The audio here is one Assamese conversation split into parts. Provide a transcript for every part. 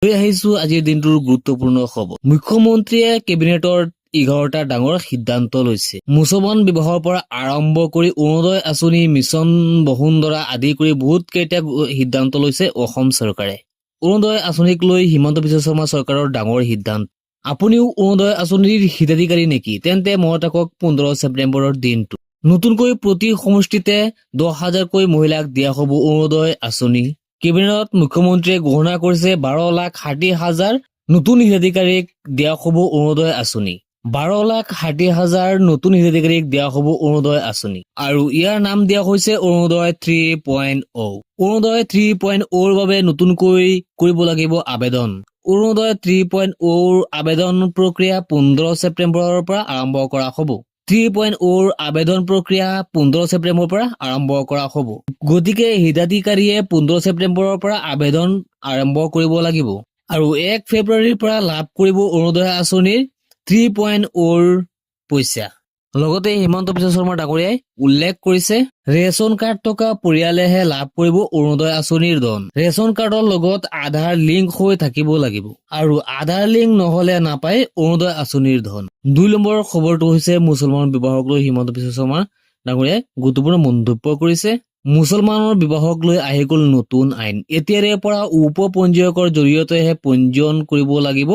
লৈ আহিছো আজিৰ দিনটোৰ গুৰুত্বপূৰ্ণ খবৰ। মুখ্যমন্ত্ৰীয়ে কেবিনেটৰ 11টা ডাঙৰ সিদ্ধান্ত লৈছে। মুছলমান বিবাহৰ পৰা আৰম্ভ কৰি অৰুণোদয় আঁচনি, মিছন বসুন্ধৰা আদি কৰি বহুত কেইটা সিদ্ধান্ত লৈছে অসম চৰকাৰে। অৰুণোদয় আঁচনিক লৈ হিমন্ত বিশ্ব শৰ্মা চৰকাৰৰ ডাঙৰ সিদ্ধান্ত। আপুনিও অৰুণোদয় আঁচনিৰ হিতাধিকাৰী নেকি? তেন্তে মনত ৰাখক 15 ছেপ্টেম্বৰৰ দিনটো। নতুনকৈ প্ৰতি সমষ্টিতে 10,000কৈ মহিলাক দিয়া হ'ব অৰুণোদয় আঁচনি। কেবিনেটত মুখ্যমন্ত্ৰীয়ে ঘোষণা কৰিছে 12,60,000 নতুন হিতাধিকাৰীক দিয়া হ'ব অৰুণোদয় আঁচনি। 12,60,000 নতুন হিতাধিকাৰীক দিয়া হ'ব অৰুণোদয় আঁচনি। আৰু ইয়াৰ নাম দিয়া হৈছে অৰুণোদয় 3.0। অৰুণোদয় 3.0ৰ বাবে নতুনকৈ কৰিব লাগিব আবেদন। অৰুণোদয় 3.0ৰ আবেদন প্ৰক্ৰিয়া 15 ছেপ্টেম্বৰৰ পৰা আৰম্ভ কৰা হ'ব। 3.0ৰ আবেদন প্ৰক্ৰিয়া 15 ছেপ্টেম্বৰৰ পৰা আৰম্ভ কৰা হ'ব। গতিকে হিতাধিকাৰীয়ে 15 ছেপ্টেম্বৰৰ পৰা আবেদন আৰম্ভ কৰিব লাগিব আৰু 1 ফেব্ৰুৱাৰীৰ পৰা লাভ কৰিব অৰুণোদয় আঁচনিৰ 3.0ৰ পইচা। লগতে হিমন্ত বিশ্ব শৰ্মা ডাঙৰীয়াই উল্লেখ কৰিছে, ৰেচন কাৰ্ড থকা পৰিয়ালেহে লাভ কৰিব অৰুণোদয় আঁচনিৰ ধন। ৰেচন কাৰ্ডৰ লগত আধাৰ লিংক হৈ থাকিব লাগিব আৰু আধাৰ লিংক নহলে নাপায় অৰুণোদয় আঁচনিৰ ধন। 2 নম্বৰৰ খবৰটো হৈছে মুছলমান বিবাহক লৈ হিমন্ত বিশ্ব শৰ্মা ডাঙৰীয়াই গুৰুত্বপূৰ্ণ মন্তব্য কৰিছে। মুছলমানৰ বিবাহক লৈ আহি গ'ল নতুন আইন। এতিয়াৰে পৰা উপ-পঞ্জীয়কৰ জৰিয়তেহে পঞ্জীয়ন কৰিব লাগিব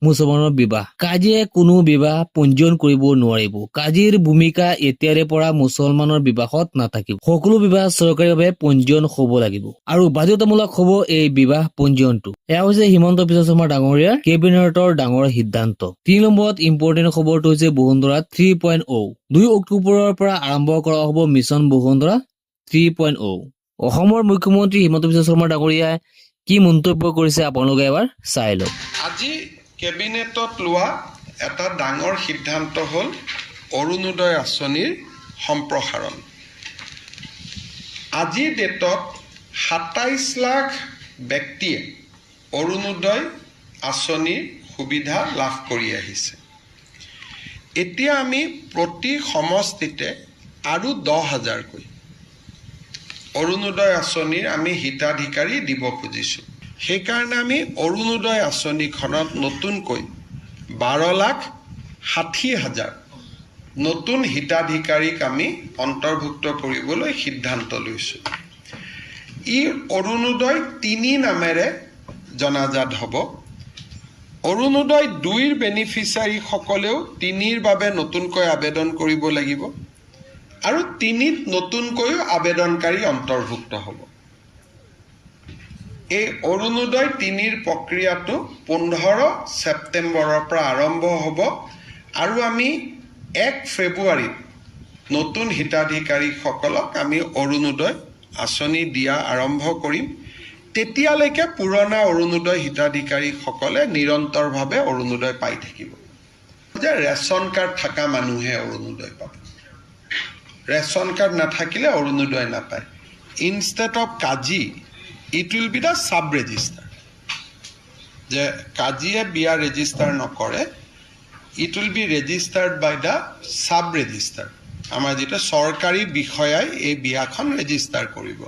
মুছলমানৰ বিবাহ। কাজীয়ে কোনো বিবাহ পঞ্জীয়ন কৰিব নোৱাৰিব। কাজীৰ ভূমিকা এতিয়াৰে পৰা মুছলমানৰ বিবাহত নাথাকিব। সকলো বিবাহ চৰকাৰীভাৱে পঞ্জীয়ন হ'ব লাগিব আৰু বাধ্যতামূলক হ'ব এই বিবাহ পঞ্জীয়নটো। এয়া হৈছে হিমন্ত বিশ্ব শৰ্মা ডাঙৰীয়াৰ কেবিনেটৰ ডাঙৰ সিদ্ধান্ত। 3 নম্বৰত ইম্পৰ্টেণ্ট খবৰটো হৈছে বসুন্ধৰা 3.0। 2 অক্টোবৰৰ পৰা আৰম্ভ কৰা হ'ব মিছন বসুন্ধৰা 3.0। অসমৰ মুখ্যমন্ত্ৰী হিমন্ত বিশ্ব শৰ্মা ডাঙৰীয়াই কি মন্তব্য কৰিছে আপোনালোকে এবাৰ চাই লওক। আজি কেবিনেটত লোৱা এটা ডাঙৰ সিদ্ধান্ত হ'ল অৰুণোদয় আঁচনিৰ সম্প্ৰসাৰণ। আজিৰ ডেটত 27 লাখ ব্যক্তিয়ে অৰুণোদয় আঁচনিৰ সুবিধা লাভ কৰি আহিছে। এতিয়া আমি প্ৰতি সমষ্টিতে আৰু 10,000কৈ অৰুণোদয় আঁচনিৰ আমি হিতাধিকাৰী দিব খুজিছোঁ। সেইকাৰণে আমি অৰুণোদয় আঁচনিখনত নতুনকৈ 12,60,000 নতুন হিতাধিকাৰীক আমি অন্তৰ্ভুক্ত কৰিবলৈ সিদ্ধান্ত লৈছোঁ। ই অৰুণোদয় 3 নামেৰে জনাজাত হ'ব। অৰুণোদয় 2ৰ বেনিফিচিয়াৰীসকলেও 3ৰ বাবে নতুনকৈ আবেদন কৰিব লাগিব আৰু 3ত নতুনকৈও আবেদনকাৰী অন্তৰ্ভুক্ত হ'ব। এই অৰুণোদয় 3ৰ প্ৰক্ৰিয়াটো 15 ছেপ্টেম্বৰৰ পৰা আৰম্ভ হ'ব আৰু আমি 1 ফেব্ৰুৱাৰীত নতুন হিতাধিকাৰীসকলক আমি অৰুণোদয় আঁচনি দিয়া আৰম্ভ কৰিম। তেতিয়ালৈকে পুৰণা অৰুণোদয় হিতাধিকাৰীসকলে নিৰন্তৰভাৱে অৰুণোদয় পাই থাকিব। যে ৰেচন কাৰ্ড থকা মানুহে অৰুণোদয় পাব, ৰেচন কাৰ্ড নাথাকিলে অৰুণোদয় নাপায়। Instead of Kazi, it will be the চাব ৰেজিষ্টাৰ। যে কাজীয়ে বিয়া ৰেজিষ্টাৰ নকৰে, it will be registered by the চাব ৰেজিষ্টাৰ। আমাৰ যিটো চৰকাৰী বিষয়াই এই বিয়াখন ৰেজিষ্টাৰ কৰিব।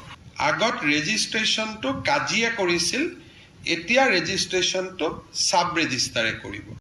আগত ৰেজিষ্ট্ৰেশ্যনটো কাজীয়ে কৰিছিল, এতিয়া ৰেজিষ্ট্ৰেশ্যনটো চাব ৰেজিষ্টাৰে কৰিব।